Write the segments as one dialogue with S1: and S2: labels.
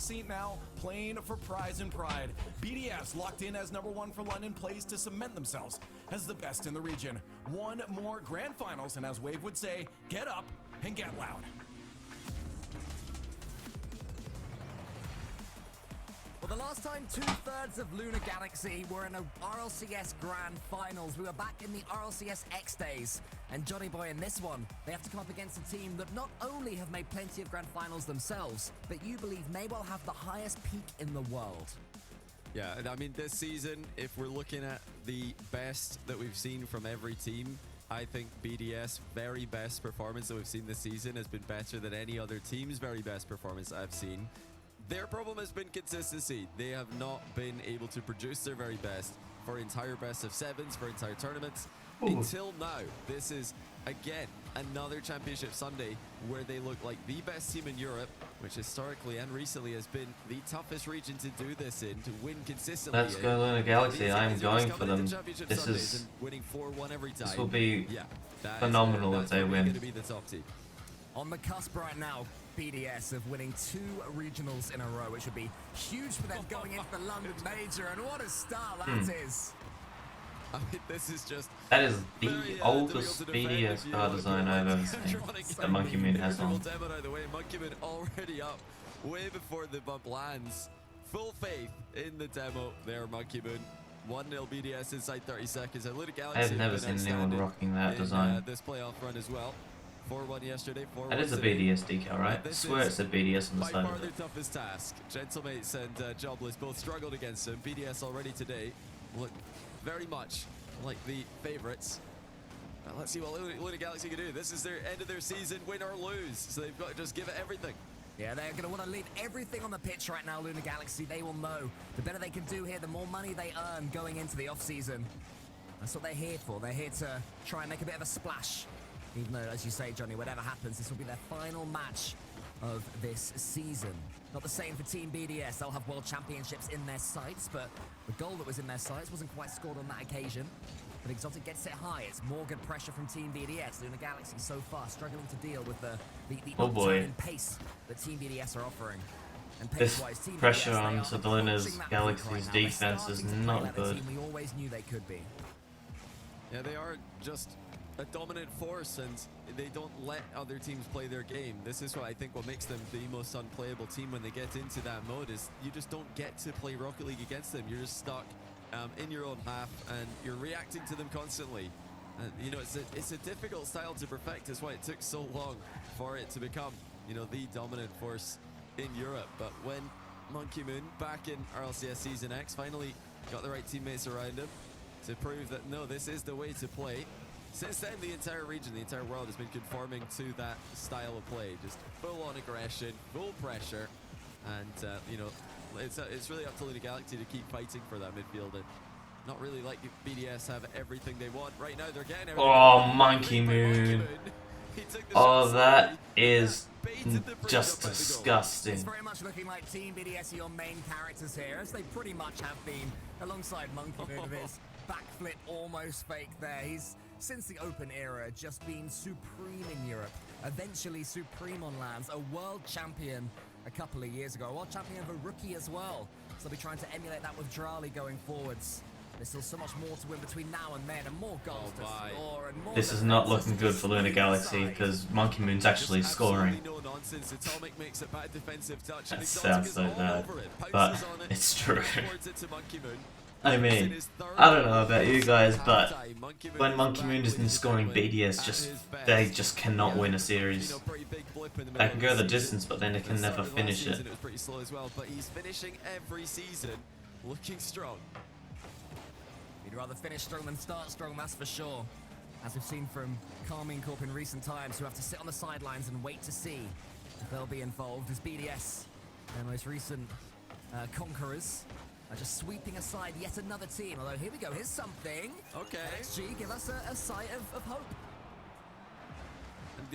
S1: Galaxy now playing for prize and pride. BDS locked in as #1 for London plays to cement themselves as the best in the region. One more grand finals, and as Wave would say, get up and get loud.
S2: Well, the last time 2/3 of Lunar Galaxy were in a RLCS Grand Finals, we were back in the RLCS X days. And Johnny Boy, in this one, they have to come up against a team that not only have made plenty of Grand Finals themselves, but you believe may well have the highest peak in the world.
S3: Yeah, I mean, this season, if we're looking at the best that we've seen from every team, I think BDS' very best performance that we've seen this season has been better than any other team's very best performance I've seen. Their problem has been consistency. They have not been able to produce their very best for entire best of sevens, for entire tournaments. Until now, this is, again, another Championship Sunday where they look like the best team in Europe, which historically and recently has been the toughest region to do this in, to win consistently.
S4: Let's go Lunar Galaxy. I'm going for them. This will be phenomenal if they win.
S2: On the cusp right now, BDS of winning 2 regionals in a row, which would be huge for them going into the London Major, and what a start that is.
S3: I mean, this is just...
S4: That is the oldest BDS car design I've ever seen that Monkey Moon has on.
S3: Monkey Moon already up way before the bump lands. Full faith in the demo there, Monkey Moon. 1-0 BDS inside 30 seconds. And Lunar Galaxy
S4: I've never seen anyone rocking that design.
S3: This playoff run as well. 4-1 yesterday, 4-1
S4: That is a BDS decal, right? I swear it's a BDS on the side of it.
S3: By far their toughest task. Gentlemates and Jobless both struggled against him. BDS already today look very much like the favourites. Let's see what Lunar Galaxy can do. This is their end of their season, win or lose. So they've got to just give it everything.
S2: Yeah, they're going to want to leave everything on the pitch right now, Lunar Galaxy. They will know the better they can do here, the more money they earn going into the off-season. That's what they're here for. They're here to try and make a bit of a splash. Even though, as you say, Johnny, whatever happens, this will be their final match of this season. Not the same for Team BDS. They'll have World Championships in their sights, but the goal that was in their sights wasn't quite scored on that occasion. But Exotic gets it high. It's more good pressure from Team BDS. Lunar Galaxy so far struggling to deal with the upturn pace that Team BDS are offering. And
S4: this pressure onto the Lunar Galaxy's defense is not good.
S2: We always knew they could be.
S3: Yeah, they are just a dominant force, and they don't let other teams play their game. This is what I think what makes them the most unplayable team when they get into that mode, is you just don't get to play Rocket League against them. You're just stuck in your own half, and you're reacting to them constantly. You know, it's a difficult style to perfect. That's why it took so long for it to become, you know, the dominant force in Europe. But when Monkey Moon, back in RLCS Season X, finally got the right teammates around him to prove that, no, this is the way to play. Since then, the entire region, the entire world has been conforming to that style of play. Just full-on aggression, full pressure, and, you know, it's really up to Lunar Galaxy to keep fighting for that midfield, and not really like BDS have everything they want. Right now, they're getting everything.
S4: Oh, Monkey Moon. Oh, that is just disgusting.
S2: It's very much looking like Team BDS are your main characters here, as they pretty much have been, alongside Monkey Moon with his backflip almost fake there. He's, since the Open era, just been supreme in Europe, eventually supreme on lands, a world champion a couple of years ago, a world champion of a rookie as well. So they'll be trying to emulate that with Drali going forwards. There's still so much more to win between now and then, and more goals to score, and more.
S4: This is not looking good for Lunar Galaxy, because Monkey Moon's actually scoring. That sounds so bad, but it's true. I mean, I don't know about you guys, but when Monkey Moon isn't scoring, BDS they just cannot win a series. They can go the distance, but then they can never finish it.
S3: But he's finishing every season looking strong.
S2: You'd rather finish strong than start strong, that's for sure. As we've seen from Carmine Corp in recent times, who have to sit on the sidelines and wait to see if they'll be involved, as BDS, their most recent conquerors, are just sweeping aside yet another team. Although, here we go, here's something.
S3: Okay.
S2: XG, give us a sight of hope.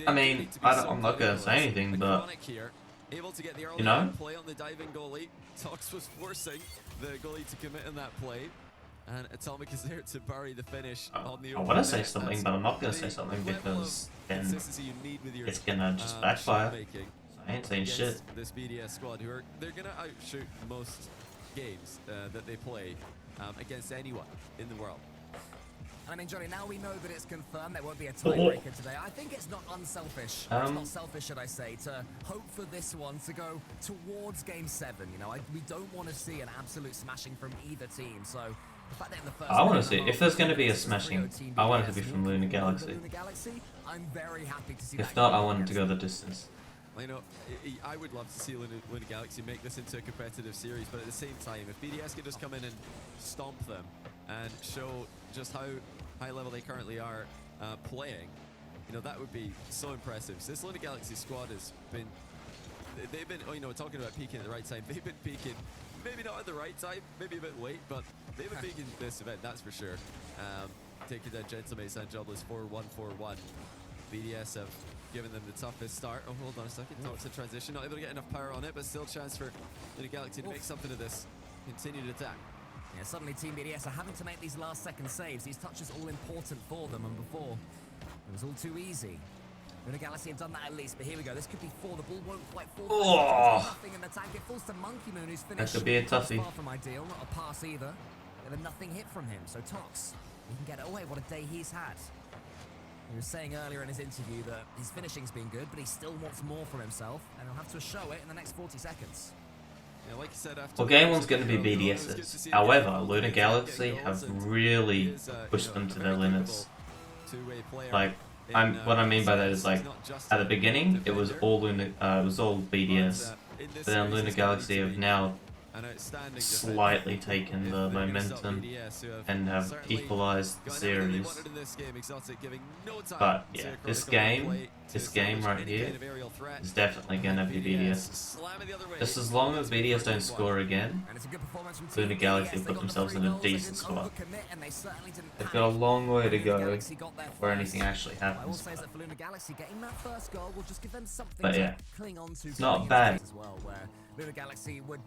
S4: I mean, I'm not going to say anything, but, you know,
S3: play on the diving goalie. Tox was forcing the goalie to commit in that play, and Atomic is there to bury the finish on the.
S4: I want to say something, but I'm not going to say something because then it's going to just backfire. I ain't saying shit.
S3: This BDS squad, they're gonna outshoot most games that they play against anyone in the world.
S2: I mean, Johnny, now we know that it's confirmed there won't be a tiebreaker today. I think it's not unselfish. It's not selfish, should I say, to hope for this one to go towards Game 7. You know, we don't want to see an absolute smashing from either team. So the fact that in the first
S4: I want to see, if there's going to be a smashing, I want it to be from Lunar Galaxy.
S2: I'm very happy to see
S4: If not, I want it to go the distance.
S3: You know, I would love to see Lunar Galaxy make this into a competitive series, but at the same time, if BDS could just come in and stomp them and show just how high level they currently are playing, you know, that would be so impressive. So this Lunar Galaxy squad has been, they've been, you know, talking about peaking at the right time. They've been peaking, maybe not at the right time, maybe a bit late, but they've been peaking this event, that's for sure. Taking down Gentlemates and Jobless 4-1-4-1. BDS have given them the toughest start. Oh, hold on a second. Talks in transition. Not able to get enough power on it, but still chance for Lunar Galaxy to make something of this continued attack.
S2: Yeah, suddenly Team BDS are having to make these last second saves. These touches all important for them, and before it was all too easy. Lunar Galaxy have done that at least, but here we go. This could be 4. The ball won't quite fall.
S4: Oh.
S2: Nothing in the tank. It falls to Monkey Moon, who's finished.
S4: That could be a toughie.
S2: Far from ideal. Not a pass either. There was nothing hit from him. So Tox, he can get it away. What a day he's had. He was saying earlier in his interview that his finishing's been good, but he still wants more from himself, and he'll have to show it in the next 40 seconds.
S3: Yeah, like you said, after
S4: Well, game 1's going to be BDS's. However, Lunar Galaxy have really pushed them to their limits. Like, what I mean by that is, like, at the beginning it was all BDS, but then Lunar Galaxy have now slightly taken the momentum and have equalized the series. But yeah, this game right here is definitely gonna be BDS. Just as long as BDS don't score again, Lunar Galaxy put themselves in a decent spot. They've got a long way to go before anything actually happens. But yeah, it's not bad.
S2: Lunar Galaxy were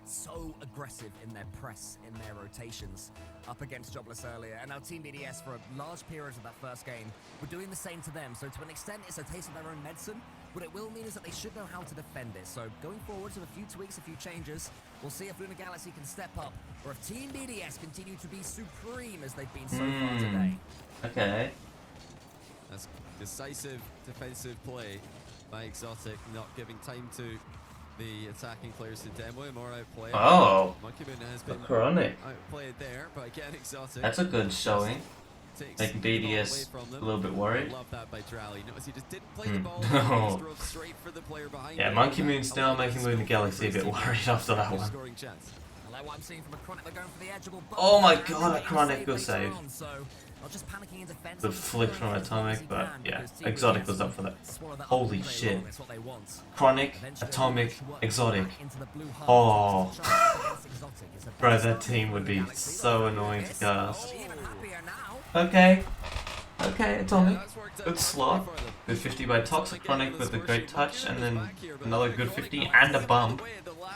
S2: so aggressive in their press, in their rotations, up against Jobless earlier. And now Team BDS, for a large period of that first game, were doing the same to them. So to an extent, it's a taste of their own medicine. What it will mean is that they should know how to defend it. So going forward with a few tweaks, a few changes, we'll see if Lunar Galaxy can step up, or if Team BDS continue to be supreme as they've been so far today.
S4: Okay.
S3: That's decisive defensive play by Exotic, not giving time to the attacking players to demo him or outplay.
S4: Oh,
S3: Monkey Moon has been
S4: Chronic.
S3: outplayed there, but again, Exotic.
S4: That's a good showing. Making BDS a little bit worried.
S3: Love that by Drally. Notice he just didn't play the ball.
S4: No.
S3: He drove straight for the player behind
S4: Yeah,
S3: him.
S4: Monkey Moon's now making Lunar Galaxy a bit worried after that one.
S3: Scoring chance.
S2: I like what I'm seeing from a Chronic. They're going for the edgeable.
S4: Oh my god, a Chronic good save.
S2: So, not just panicking in defense,
S4: The flick from Atomic, but yeah, Exotic was up for that. Holy shit. Chronic, Atomic, Exotic. Oh. Bro, that team would be so annoying to cast. Okay. Okay, Atomic. Good slot. Good 50 by Toxic. Chronic with a great touch, and then another good 50 and a bump.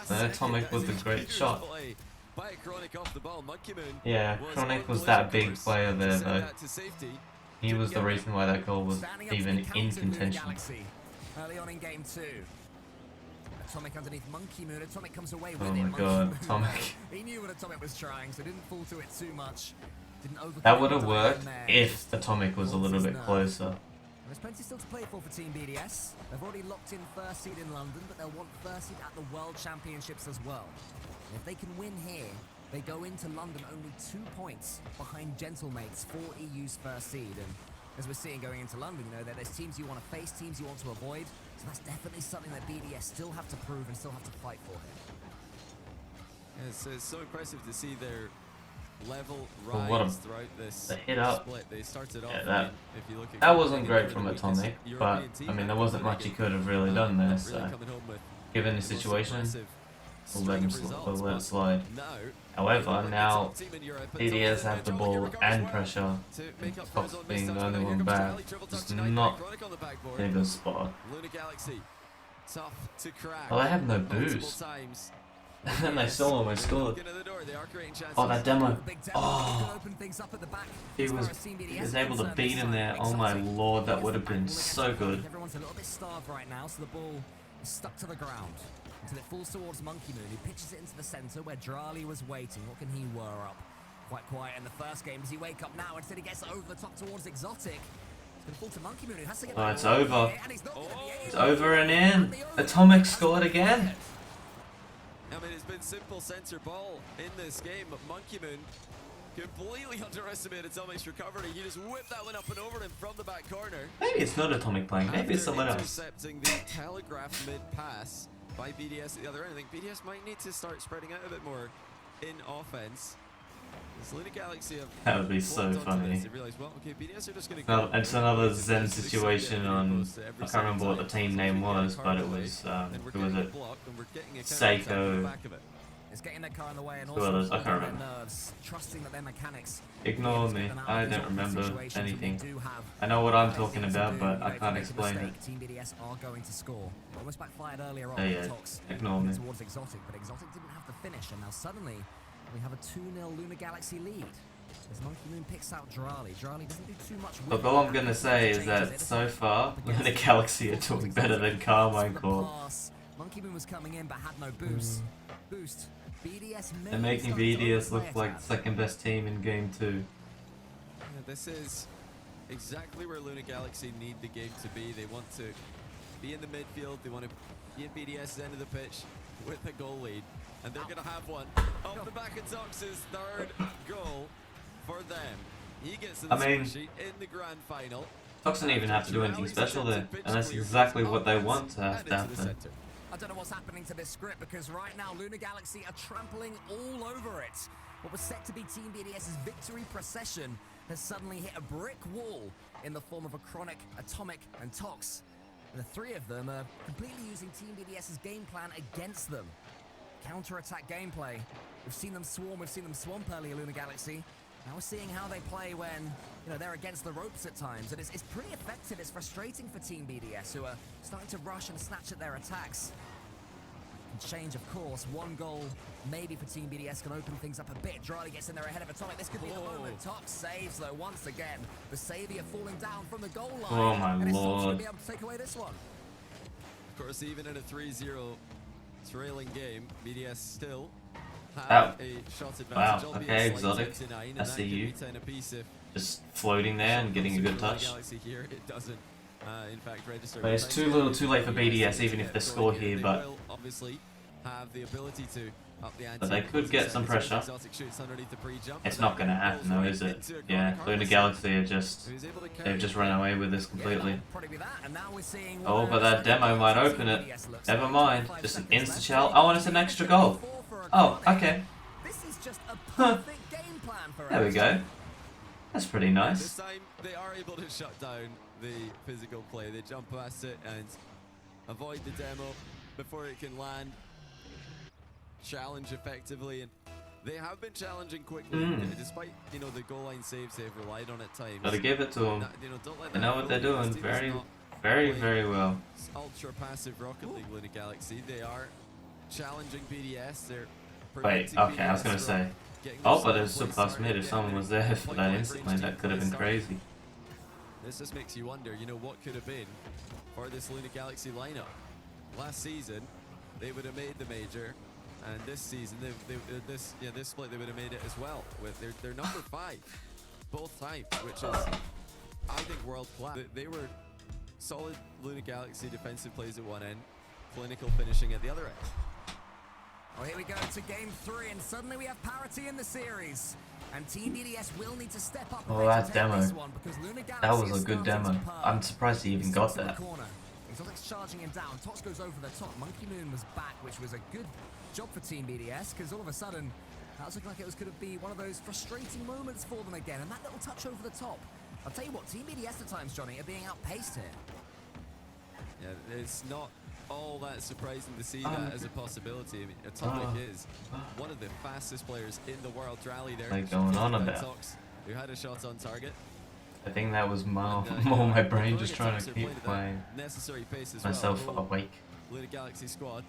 S4: Then Atomic with a great shot. Yeah, Chronic was that big player there though. He was the reason why that goal was even in contention.
S2: Early on in game 2. Atomic underneath Monkey Moon. Atomic comes away with
S4: Oh
S2: it.
S4: my god, Atomic.
S2: He knew what Atomic was trying, so didn't fall to it too much. Didn't overcome.
S4: That would have worked if Atomic was a little bit closer.
S2: There's plenty still to play for Team BDS. They've already locked in first seed in London, but they'll want first seed at the World Championships as well. And if they can win here, they go into London only 2 points behind Gentlemates for EU's first seed. And as we're seeing going into London, you know, there's teams you want to face, teams you want to avoid. So that's definitely something that BDS still have to prove and still have to fight for here.
S3: Yeah, it's so impressive to see their level
S4: Well,
S3: rise throughout this
S4: the hit up.
S3: split. They started off,
S4: Yeah,
S3: I mean, if you look at
S4: that wasn't great from Atomic, but I mean there wasn't much he could have really done there. So given the situation, we'll let it slide. However, now BDS have the ball and pressure. Fox being the only one back, just not in a good spot. Well, they have no boost. And then they still almost scored. Oh, that demo. Oh, he was able to beat him there. Oh my lord, that would have been so good.
S2: Everyone's a little bit starved right now, so the ball stuck to the ground until it falls towards Monkey Moon, who pitches it into the center where Drali was waiting. What can he whir up? Quite quiet in the first game. Does he wake up now? Instead he gets over the top towards Exotic. It's going to fall to Monkey Moon, who has to get
S4: it's over. It's
S2: able
S4: over and in. Atomic scored again.
S3: I mean, it's been simple center ball in this game, but Monkey Moon completely underestimated Atomic's recovery. He just whipped that one up and over him from the back corner.
S4: Maybe it's not Atomic playing. Maybe it's someone else.
S3: Intercepting the telegraph mid pass by BDS at the other end. I think BDS might need to start spreading out a bit more in offense. Luna Galaxy have
S4: That would be so funny.
S3: realized, well, okay, BDS are just gonna
S4: Well, it's another Zen situation on, I can't remember what the team name was, but it was, who was it? Seiko.
S2: It's getting their car in the way and
S4: Who others? I
S2: also
S4: can't
S2: their
S4: remember.
S2: nerves, trusting that their mechanics.
S4: Ignore me. I don't remember anything. I know what I'm talking about, but I can't explain it.
S2: Team BDS are going to score. Almost backfired earlier on.
S4: Oh yeah, ignore me.
S2: Towards Exotic, but Exotic didn't have the finish, and now suddenly we have a 2-0 Luna Galaxy lead. As Monkey Moon picks out Drali. Drali doesn't do too much.
S4: But all I'm gonna say is that so far, Luna Galaxy are doing better than Carmine Corp.
S2: Monkey Moon was coming in but had no boost. BDS
S4: They're making BDS look like the second best team in game 2.
S3: Yeah, this is exactly where Luna Galaxy need the game to be. They want to be in the midfield. They want to be at BDS's end of the pitch with a goal lead. And they're going to have one. Off the back of Tox's third goal for them. He gets to the score sheet in the grand final.
S4: Tox doesn't even have to do anything special there. And that's exactly what they want to happen.
S2: I don't know what's happening to this script because right now Luna Galaxy are trampling all over it. What was set to be Team BDS's victory procession has suddenly hit a brick wall in the form of a Chronic, Atomic, and Tox. And the three of them are completely using Team BDS's game plan against them. Counter-attack gameplay. We've seen them swarm, we've seen them swamp earlier, Luna Galaxy. Now we're seeing how they play when, they're against the ropes at times. And it's pretty effective. It's frustrating for Team BDS, who are starting to rush and snatch at their attacks. And change, of course. One goal, maybe for Team BDS, can open things up a bit. Drali gets in there ahead of Atomic. This could be the moment. Tox saves, though, once again. The Savior falling down from the goal line.
S4: Oh, my
S2: and
S4: lord.
S2: going to be able to take away this one.
S3: Of course, even in a 3-0 trailing game, BDS still have a shot advantage.
S4: Wow, okay, Exotic. I see you. Just floating there and getting a good touch.
S3: Here, it doesn't, in fact, register.
S4: But it's too little too late for BDS, even if they score here, but
S3: obviously have the ability to up the ante.
S4: But they could get some pressure. It's not going to happen though, is it? Yeah, Luna Galaxy are they've just run away with this completely. Oh, but that demo might open it. Never mind, just an insta-shell. Oh, and it's an extra goal. Oh, okay. Huh. There we go. That's pretty nice.
S3: This time they are able to shut down the physical play. They jump past it and avoid the demo before it can land. Challenge effectively, and they have been challenging quickly, despite the goal line saves they've relied on at times.
S4: Gotta give it to them.
S3: Don't let
S4: They know what they're doing very well.
S3: Ultra passive Rocket League Luna Galaxy. They are challenging BDS. They're
S4: Wait, okay, I was gonna say. Oh, but it was so close mid. If someone was there for that instantly, that could have been crazy.
S3: This just makes you wonder, what could have been for this Luna Galaxy lineup. Last season, they would have made the major, and this season, this split, they would have made it as well. With their number 5, both times, which is, I think, world class. They were solid Luna Galaxy defensive plays at one end, clinical finishing at the other end.
S2: Well, here we go to game 3, and suddenly we have parity in the series. And Team BDS will need to step up.
S4: Oh, that demo. That was a good demo. I'm surprised he even got that.
S2: Exotic's charging him down. Tox goes over the top. Monkey Moon was back, which was a good job for Team BDS, because all of a sudden, that was looking like it was going to be one of those frustrating moments for them again. And that little touch over the top. I'll tell you what, Team BDS at times, Johnny, are being outpaced here.
S3: Yeah, it's not all that surprising to see that as a possibility. I mean, Atomic is one of the fastest players in the world. Drali there.
S4: Like going on about.
S3: Tox, who had a shot on target.
S4: I think that was more my brain just trying to keep myself awake.
S3: Luna Galaxy squad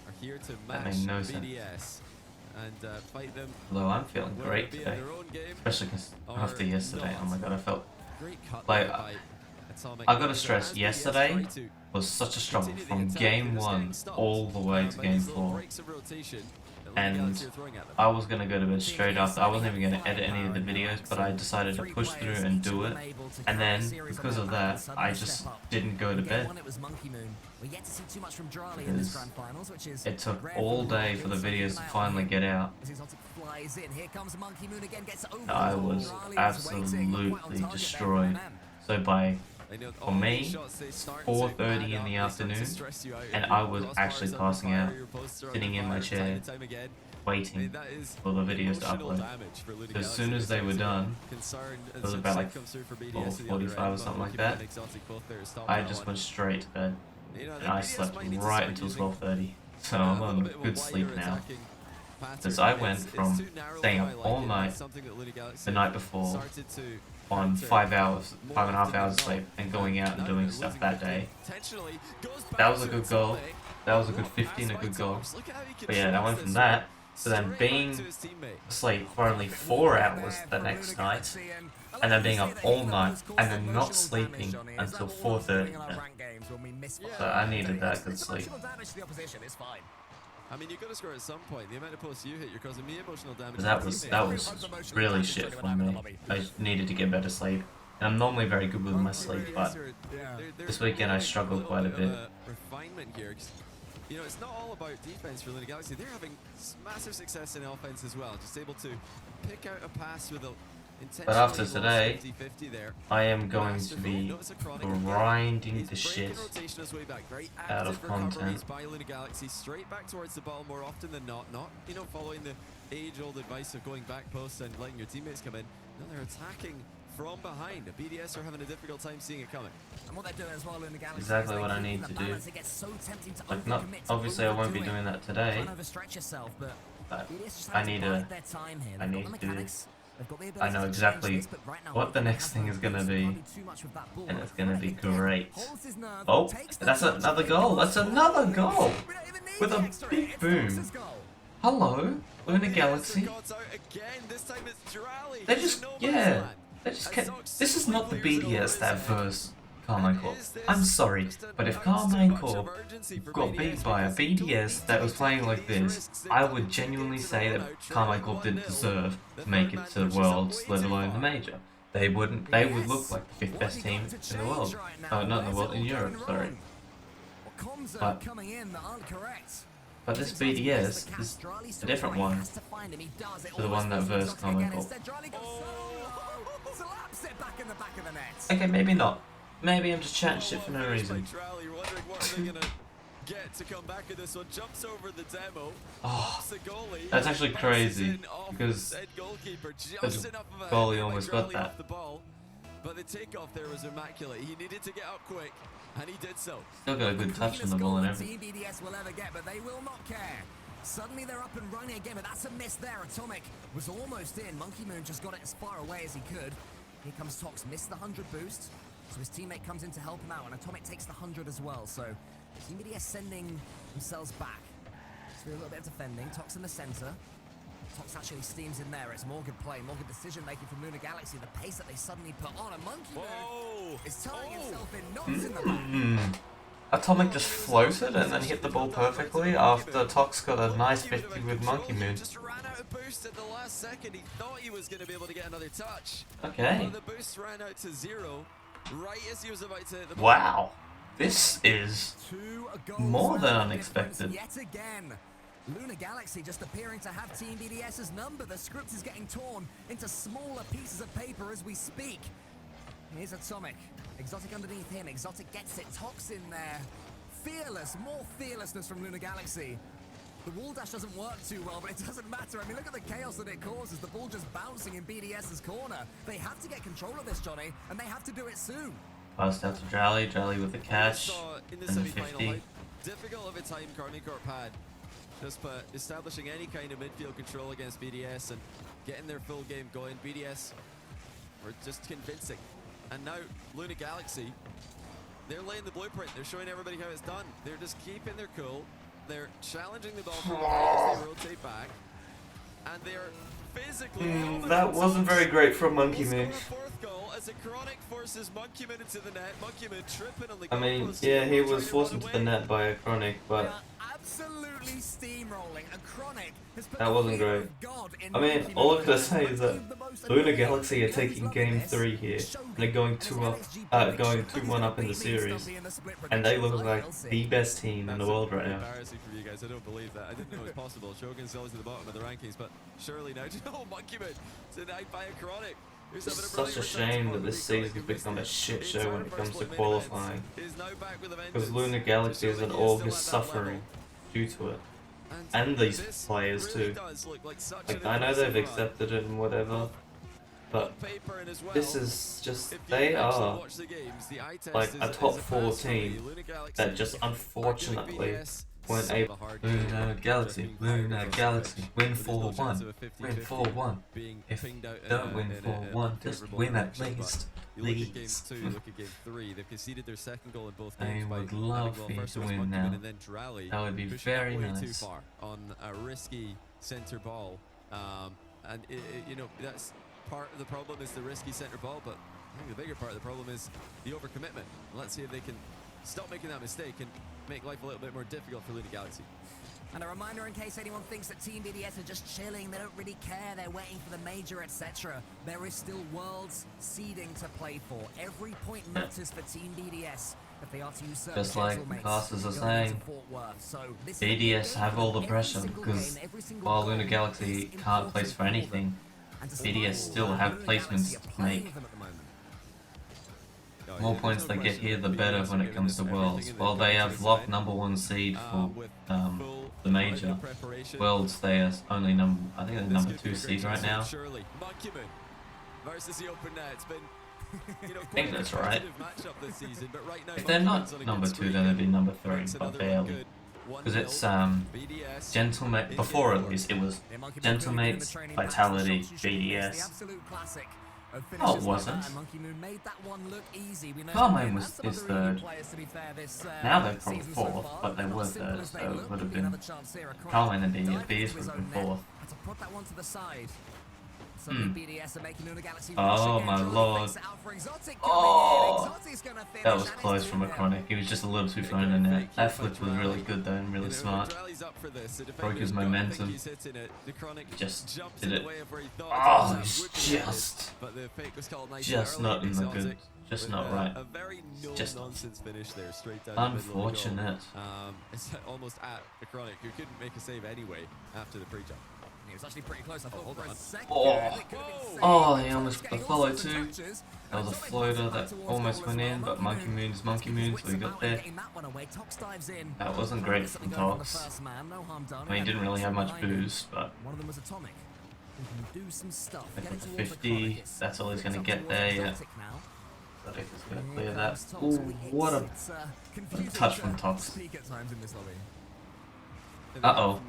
S3: are here to
S4: That
S3: match
S4: made no sense.
S3: BDS and fight them.
S4: Although I'm feeling great today, especially because after yesterday, oh my god, I felt like I gotta stress, yesterday was such a struggle from game 1 all the way to game 4. And I was going to go to bed straight after. I wasn't even going to edit any of the videos, but I decided to push through and do it. And then, because of that, I just didn't go to bed. Because it took all day for the videos to finally get out. I was absolutely destroyed. So for me, it's 4:30 in the afternoon, and I was actually passing out, sitting in my chair, waiting for the videos to upload. So as soon as they were done, it was about like 4:45 or something like that, I just went straight to bed, and I slept right until 12:30. So I'm on good sleep now. Because I went from staying up all night the night before on 5.5 hours sleep, and going out and doing stuff that day. That was a good goal. That was a good 15, a good goal. But yeah, I went from that to then being asleep for only 4 hours the next night, and then being up all night, and then not sleeping until 4:30. So I needed that good sleep.
S3: I mean, you got to score at some point. The amount of posts you hit, you're causing me emotional damage.
S4: That was really shit for me. I needed to get better sleep. And I'm normally very good with my sleep, but this weekend I struggled quite a bit.
S3: Refinement here. You know, it's not all about defense for Luna Galaxy. They're having massive success in offense as well. Just able to pick out a pass with a
S4: But after today, I am going to be grinding the shit out of content.
S3: By Luna Galaxy, straight back towards the ball more often than not. Not, you know, following the age-old advice of going back post and letting your teammates come in. No, they're attacking from behind. The BDS are having a difficult time seeing it coming.
S2: And what they're doing as well, Luna Galaxy,
S4: exactly what I need to do. Like, not obviously I won't be doing that today, but I need to. I know exactly what the next thing is going to be, and it's going to be great. Oh, that's another goal. That's another goal with a big boom. Hello, Luna Galaxy. They just kept. This is not the BDS that verse Carmine Corp. I'm sorry, but if Carmine Corp got beat by a BDS that was playing like this, I would genuinely say that Carmine Corp didn't deserve to make it to the Worlds, let alone the Major. They would look like the 5th best team in the world. Oh, not in the world, in Europe, sorry. But this BDS is a different one to the one that versed Carmine Corp. Okay, maybe not. Maybe I'm just chatting shit for no reason. Oh, that's actually crazy, because the goalie almost got that.
S3: But the takeoff there was immaculate. He needed to get up quick, and he did so.
S4: Still got a good touch on the ball and everything.
S2: BDS will ever get, but they will not care. Suddenly they're up and running again, but that's a miss there. Atomic was almost in. Monkey Moon just got it as far away as he could. Here comes Tox, missed the 100 boost. So his teammate comes in to help him out, and Atomic takes the 100 as well. So Team BDS sending themselves back. Let's do a little bit of defending. Tox in the center. Tox actually steams in there. It's more good play, more good decision making from Luna Galaxy. The pace that they suddenly put on. A Monkey Moon is tying himself in knots in the back.
S4: Atomic just floated and then hit the ball perfectly after Tox got a nice 50 with Monkey Moon.
S3: Just ran out of boost at the last second. He thought he was going to be able to get another touch.
S4: Okay.
S3: Well, the boost ran out to 0 right as he was about to hit the ball.
S4: Wow. This is more than unexpected.
S2: Yet again. Luna Galaxy just appearing to have Team BDS's number. The script is getting torn into smaller pieces of paper as we speak. Here's Atomic. Exotic underneath him. Exotic gets it. Tox in there. Fearless. More fearlessness from Luna Galaxy. The wall dash doesn't work too well, but it doesn't matter. I mean, look at the chaos that it causes. The ball just bouncing in BDS's corner. They have to get control of this, Johnny, and they have to do it soon.
S4: Pass out to Jolly. Jolly with the catch. And the 50.
S3: Difficult of a time Carmine Corp had. Just establishing any kind of midfield control against BDS and getting their full game going. BDS were just convincing. And now Luna Galaxy, they're laying the blueprint. They're showing everybody how it's done. They're just keeping their cool. They're challenging the ball from behind as they rotate back. And they're physically...
S4: that wasn't very great from Monkey Moon.
S3: as Chronic forces Monkeyman into the net. Monkeyman tripping on the
S4: I mean,
S3: goal post.
S4: yeah, he was forced into the net by a Chronic,
S2: They
S4: but
S2: are absolutely steamrolling. A Chronic has put
S4: that wasn't
S2: the fear
S4: great.
S2: of God in
S4: I mean,
S2: Monkey
S4: all
S2: Moon.
S4: I'm gonna say is that
S2: The most
S4: Lunar
S2: annoying.
S4: Galaxy are
S2: You know who's
S4: taking
S2: loving
S4: Game
S2: this?
S4: 3 here.
S2: Shogun.
S4: They're going
S2: And his
S4: 2 up,
S2: LXG
S4: going
S2: prediction.
S4: 2-1 up in the
S2: He's gonna beat me
S4: series,
S2: Stumpy in the split
S4: and they
S2: predictions.
S4: look like
S2: I'll see.
S4: the best team in
S3: That's
S4: the world
S3: very
S4: right now.
S3: embarrassing for you guys. I don't believe that. I didn't know it was possible. Shogun's always at the bottom of the rankings, but surely now. Oh, Monkeyman denied by a Chronic.
S4: It's such a shame that this season's become a shit show when it comes to qualifying, because Lunar Galaxy is in August suffering due to it, and these players too. Like, I know they've accepted it and whatever, but this is just, they are like a top 4 team that just unfortunately weren't able. Lunar Galaxy, win 4-1, win 4-1. If you don't win 4-1, just win at least. Please.
S3: Look at game 3. They've conceded their second goal in both
S4: I
S3: games.
S4: would love for you to win now. That would be very nice.
S3: Too far on a risky center ball, and you know, that's part of the problem is the risky center ball, but I think the bigger part of the problem is the overcommitment. Let's see if they can stop making that mistake and make life a little bit more difficult for Lunar Galaxy.
S2: And a reminder in case anyone thinks that Team BDS are just chilling, they don't really care, they're waiting for the major, etc. There is still Worlds seeding to play for. Every point matters for Team BDS if they are to usurp
S4: Just like
S2: Gentleman's
S4: classes are
S2: going into
S4: saying,
S2: Fort Worth. So this is
S4: BDS
S2: a
S4: have all the
S2: every
S4: pressure
S2: single
S4: because
S2: game, every single
S4: while
S2: goal
S4: Lunar Galaxy
S2: is
S4: can't
S2: important
S4: place for
S2: for them.
S4: anything,
S2: And to
S4: BDS
S2: see
S4: still have
S2: Lunar Galaxy
S4: placements
S2: are
S4: to
S2: playing
S4: make.
S2: them at the moment.
S4: The more points they get here, the better when it comes to Worlds. While they have locked #1 seed for the major, Worlds they are only I think they're #2 seed right now.
S3: Versus the open net. It's been, you know,
S4: I think that's right.
S3: matchup this season, but right now,
S4: If they're not #2, then they'd be #3, but barely. Because it's Gentlemate, before at least, it was Gentlemates, Vitality, BDS. Oh, it wasn't. Carmine is third. Now they're probably 4th, but they were 3rd, so it would have been Carmine and BDS would have been 4th. Oh my lord. Oh, that was close from a Chronic. He was just a little too far in the net. That flip was really good though and really smart. Broke his momentum. Just did it. Oh, it's just not in the good. Just not right. Just unfortunate.
S3: It's almost at the Chronic, who couldn't make a save anyway after the pre-jump.
S2: He was actually pretty close, I thought, for a second.
S4: Oh, he almost got followed too. That was a floater that almost went in, but Monkey Moon, so he got there. That wasn't great from Tox. I mean, he didn't really have much boost, but I think the 50, that's all he's going to get there, yeah. I think he's going to clear that. Ooh, what a touch from Tox. Uh-oh.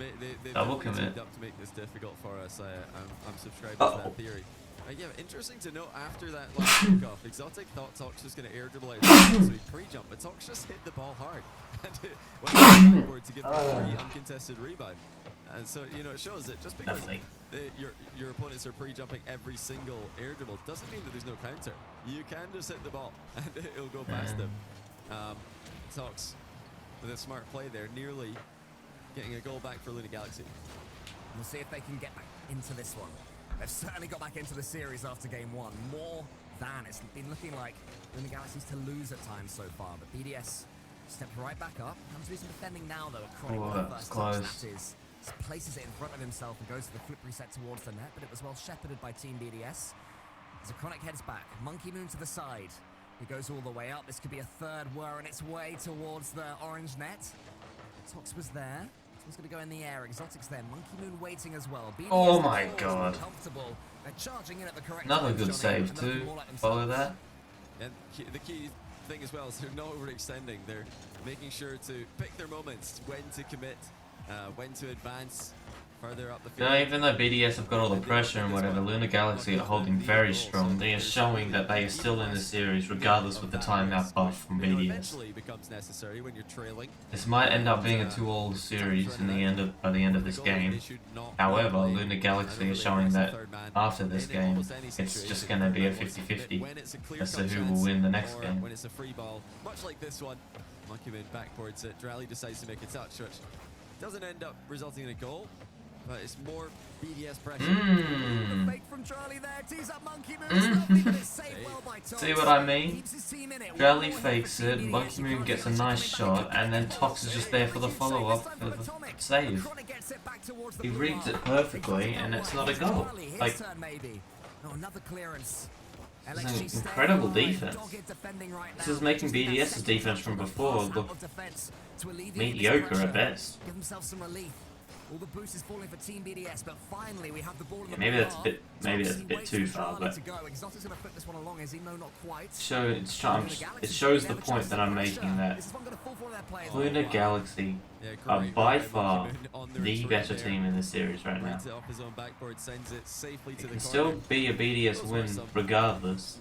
S4: Double commit.
S3: To make this difficult for us, I'm subscribing to that theory. Yeah, interesting to note after that last kickoff, Exotic thought Tox was going to air dribble out, so he pre-jump, but Tox just hit the ball hard and it went forward to give him a free uncontested rebound. And so, you know, it shows that just because your opponents are pre-jumping every single air dribble doesn't mean that there's no counter. You can just hit the ball and it'll go past them. Tox with a smart play there, nearly getting a goal back for Lunar Galaxy.
S2: We'll see if they can get back into this one. They've certainly got back into the series after game 1. More than. It's been looking like Lunar Galaxy's to lose at times so far, but BDS stepped right back up. Having to do some defending now, though. Chronic first touch, that is. Places it in front of himself and goes for the flip reset towards the net, but it was well shepherded by Team BDS. As a Chronic heads back, Monkey Moon to the side. He goes all the way up. This could be a third whir on its way towards the orange net. Tox was there. He's going to go in the air. Exotic's there. Monkey Moon waiting as well. BDS
S4: oh my god.
S2: They're charging in at the correct
S4: Another
S2: time,
S4: good save too. Follow that.
S3: And the key thing as well is they're not overextending. They're making sure to pick their moments, when to commit, when to advance further up the
S4: You
S3: field.
S4: know, even though BDS have got all the pressure and whatever, Lunar Galaxy are holding very strong. They are showing that they are still in the series regardless with the timeout buff from BDS. This might end up being a 2-all series in the by the end of this game. However, Lunar Galaxy is showing that after this game, it's just going to be a 50-50 as to who will win the next game.
S3: When it's a free ball, much like this one, Monkey Moon backboards it. Drally decides to make a touch, which doesn't end up resulting in a goal, but it's more BDS pressure.
S2: The fake from Charlie there, tees up Monkey Moon. But it's saved well by Tox.
S4: See what I mean?
S2: Keeps his team in it.
S4: Drally fakes it, Monkey Moon gets a nice shot, and then Tox is just there for the follow-up for the save. He reads it perfectly, and it's not a goal. Like,
S2: no, another clearance.
S4: this is incredible defense. This is making BDS's defense from before look mediocre at best.
S2: Give themselves some relief. All the boost is falling for Team BDS, but finally we have the ball in the
S4: Maybe that's a bit too far, but
S2: Exotic's gonna flip this one along, is he? No, not quite.
S4: It shows the point that I'm making, that Lunar Galaxy are by far the better team in the series right now. It can still be a BDS win regardless,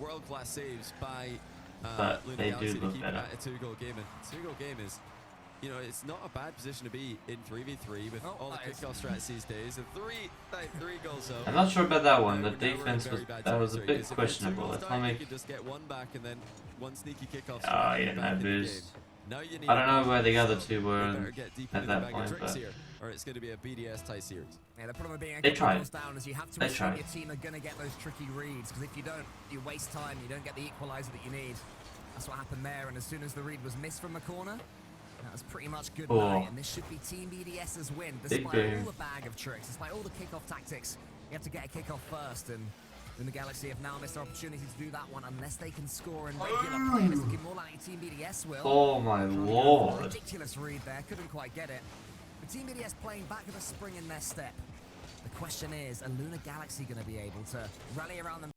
S4: but they do look better.
S3: Two-goal game is, you know, it's not a bad position to be in 3v3 with all the kickoff strats these days. And three goals though.
S4: I'm not sure about that one. The defense was a bit questionable.
S3: You just get one back and then one sneaky kickoff.
S4: Oh yeah, no boost. I don't know where the other two were at that point, but
S3: or it's going to be a BDS tie series.
S2: Yeah, the problem with being
S4: they tried.
S2: down is you have to
S4: They
S2: assume
S4: tried.
S2: your team are going to get those tricky reads, because if you don't, you waste time, you don't get the equalizer that you need. That's what happened there, and as soon as the read was missed from the corner, that was pretty much good night, and this should be Team BDS's win, despite all the bag of tricks, despite all the kickoff tactics. You have to get a kickoff first, and the Galaxy have now missed their opportunity to do that one unless they can score in regular play. It's looking more like Team BDS will.
S4: Oh my lord.
S2: Ridiculous read there, couldn't quite get it. But Team BDS playing back with a spring in their step. The question is, are Lunar Galaxy going to be able to rally around them?